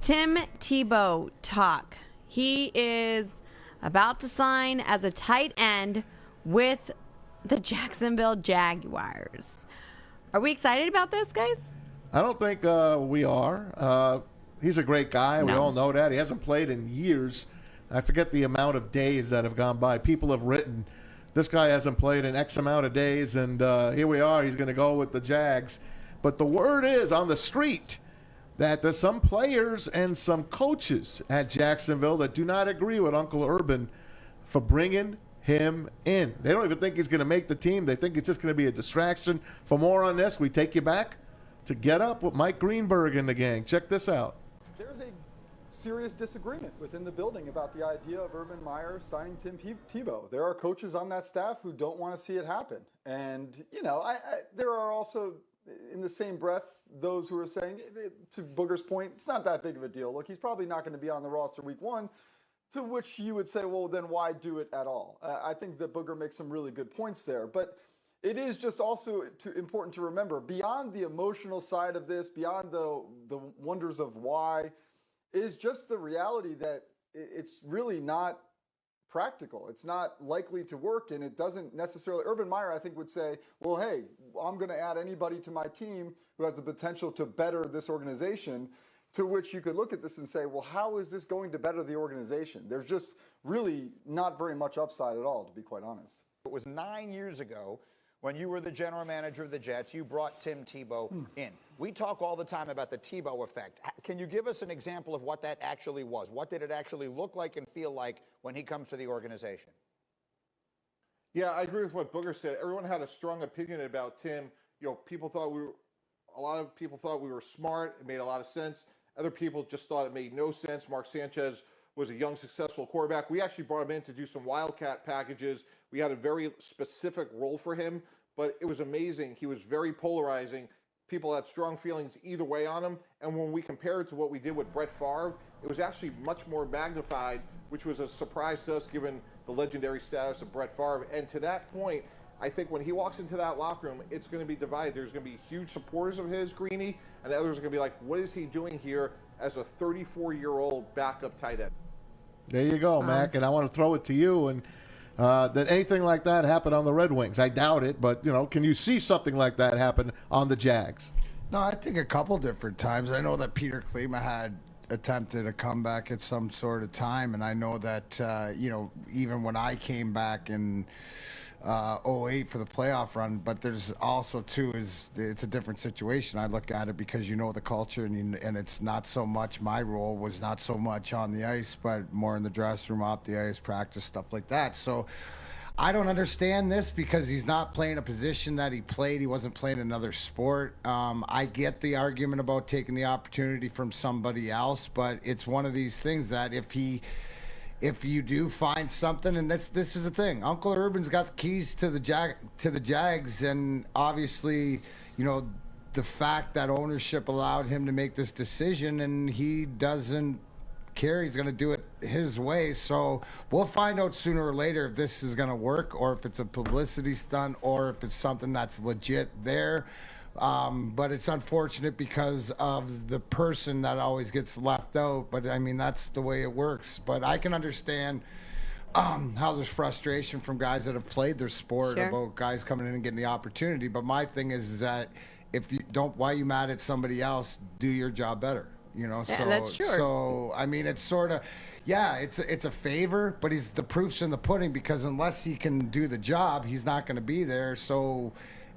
Tim Tebow talk. He is about to sign as a tight end with the Jacksonville Jaguars. Are we excited about this, guys? I don't think we are. He's a great guy. We all know that. He hasn't played in years. I forget the amount of days that have gone by. People have written, this guy hasn't played in X amount of days, and here we are. He's going to go with the Jags. But the word is on the street that there's some players and some coaches at Jacksonville that do not agree with Uncle Urban for bringing him in. They don't even think he's going to make the team. They think it's just going to be a distraction. For more on this, we take you back to Get Up with Mike Greenberg and the gang. Check this out. There's a serious disagreement within the building about the idea of Urban Meyer signing Tim Tebow. There are coaches on that staff who don't want to see it happen. And, you know, there are also, in the same breath, those who are saying, to Booger's point, it's not that big of a deal. Look, he's probably not going to be on the roster week one, to which you would say, well, then why do it at all? I think that Booger makes some really good points there. But it is just also important to remember, beyond the emotional side of this, beyond the wonders of why, is just the reality that it's really not practical. It's not likely to work, and it doesn't necessarily. Urban Meyer, I think, would say, well, hey, I'm going to add anybody to my team who has the potential to better this organization, to which you could look at this and say, well, how is this going to better the organization? There's just really not very much upside at all, to be quite honest. It was 9 years ago when you were the general manager of the Jets. You brought Tim Tebow in. We talk all the time about the Tebow effect. Can you give us an example of what that actually was? What did it actually look like and feel like when he comes to the organization? Yeah, I agree with what Booger said. Everyone had a strong opinion about Tim. You know, a lot of people thought we were smart. It made a lot of sense. Other people just thought it made no sense. Mark Sanchez was a young, successful quarterback. We actually brought him in to do some Wildcat packages. We had a very specific role for him, but it was amazing. He was very polarizing. People had strong feelings either way on him. And when we compare it to what we did with Brett Favre, it was actually much more magnified, which was a surprise to us given the legendary status of Brett Favre. And to that point, I think when he walks into that locker room, it's going to be divided. There's going to be huge supporters of his, Greeny, and others are going to be like, what is he doing here as a 34-year-old backup tight end? There you go, Mac. And I want to throw it to you. And that anything like that happen on the Red Wings? I doubt it, but, you know, can you see something like that happen on the Jags? No, I think a couple different times. I know that Peter Klima had attempted a comeback at some sort of time, and I know that, you know, even when I came back in 08 for the playoff run, but there's also, too, it's a different situation. I look at it because you know the culture, and it's not so much, my role was not so much on the ice, but more in the dressing room, off the ice, practice, stuff like that. So I don't understand this because he's not playing a position that he played. He wasn't playing another sport. I get the argument about taking the opportunity from somebody else, but it's one of these things that if you do find something, and this is the thing, Uncle Urban's got the keys to the Jags, and obviously, you know, the fact that ownership allowed him to make this decision, and he doesn't care. He's going to do it his way. So we'll find out sooner or later if this is going to work, or if it's a publicity stunt, or if it's something that's legit there. But it's unfortunate because of the person that always gets left out. But, I mean, that's the way it works. But I can understand how there's frustration from guys that have played their sport about guys coming in and getting the opportunity. But my thing is that if you don't, why are you mad at somebody else? Do your job better. You know, yeah, that's true. So, I mean, it's sort of, yeah, it's a favor, but the proof's in the pudding, because unless he can do the job, he's not going to be there. So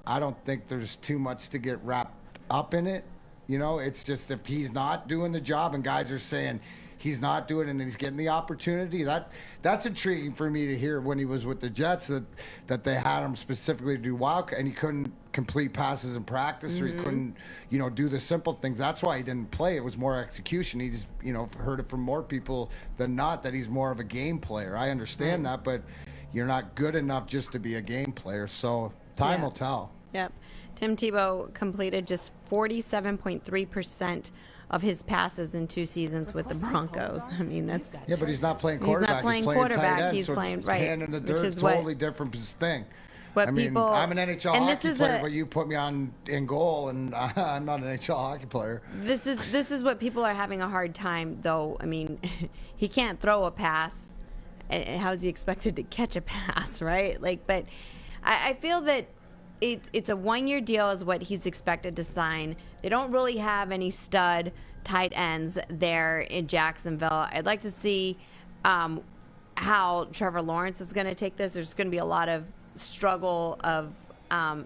I don't think there's too much to get wrapped up in it. You know, it's just if he's not doing the job and guys are saying he's not doing it and he's getting the opportunity, that's intriguing for me to hear when he was with the Jets, that they had him specifically to do Wildcat, and he couldn't complete passes in practice, or he couldn't, you know, do the simple things. That's why he didn't play. It was more execution. He's, you know, heard it from more people than not that he's more of a game player. I understand that, but you're not good enough just to be a game player. So time will tell. Yep. Tim Tebow completed just 47.3% of his passes in 2 seasons with the Broncos. I mean, that's... Yeah, but he's not playing quarterback. He's not playing quarterback. Tight end, he's so playing, it's right. hand in the dirt, Which is totally different thing. what I mean, people. I'm an NHL and this hockey is player, a- but you put me in goal, and I'm not an NHL hockey player. This is what people are having a hard time, though. I mean, he can't throw a pass. And how is he expected to catch a pass, right? Like, but I feel that it's a 1-year deal is what he's expected to sign. They don't really have any stud tight ends there in Jacksonville. I'd like to see how Trevor Lawrence is going to take this. There's going to be a lot of struggle of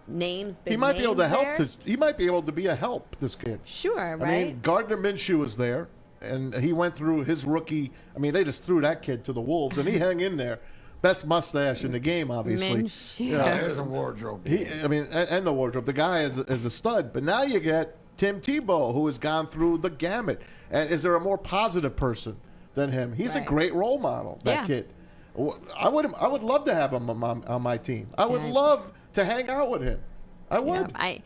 names. Big He might be able to names there. He might be able to be a help. This kid. Sure, right? I mean, Gardner Minshew was there, and he went through his rookie. I mean, they just threw that kid to the wolves, and he hung in there. Best mustache in the game, obviously. Minshew. You know, There's a wardrobe. and the wardrobe. The guy is a stud. But now you get Tim Tebow, who has gone through the gamut. And is there a more positive person than him? He's a great role model. That kid. I would love to have him on my team. I would love to hang out with him. I would. Yeah,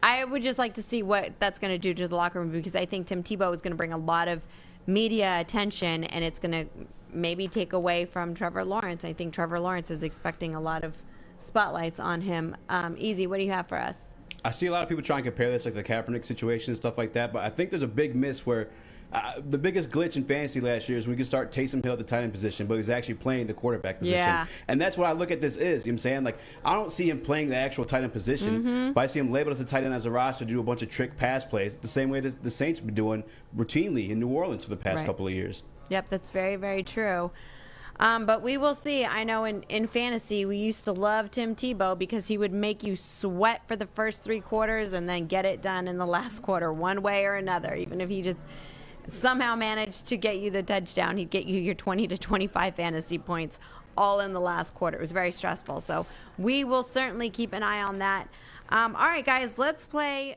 I would just like to see what that's going to do to the locker room, because I think Tim Tebow is going to bring a lot of media attention, and it's going to maybe take away from Trevor Lawrence. I think Trevor Lawrence is expecting a lot of spotlights on him. Easy, what do you have for us? I see a lot of people try and compare this like the Kaepernick situation and stuff like that, but I think there's a big miss where the biggest glitch in fantasy last year is we could start Taysom Hill at the tight end position, but he's actually playing the quarterback position. Yeah. And that's what I look at this is. You know what I'm saying? Like, I don't see him playing the actual tight end position, but I see him labeled as a tight end as a roster to do a bunch of trick pass plays, the same way that the Saints have been doing routinely in New Orleans for the past couple of years. Yep, that's very, very true. But we will see. I know in fantasy, we used to love Tim Tebow because he would make you sweat for the first 3 quarters and then get it done in the last quarter one way or another. Even if he just somehow managed to get you the touchdown, he'd get you your 20 to 25 fantasy points all in the last quarter. It was very stressful. So we will certainly keep an eye on that. All right, guys, let's play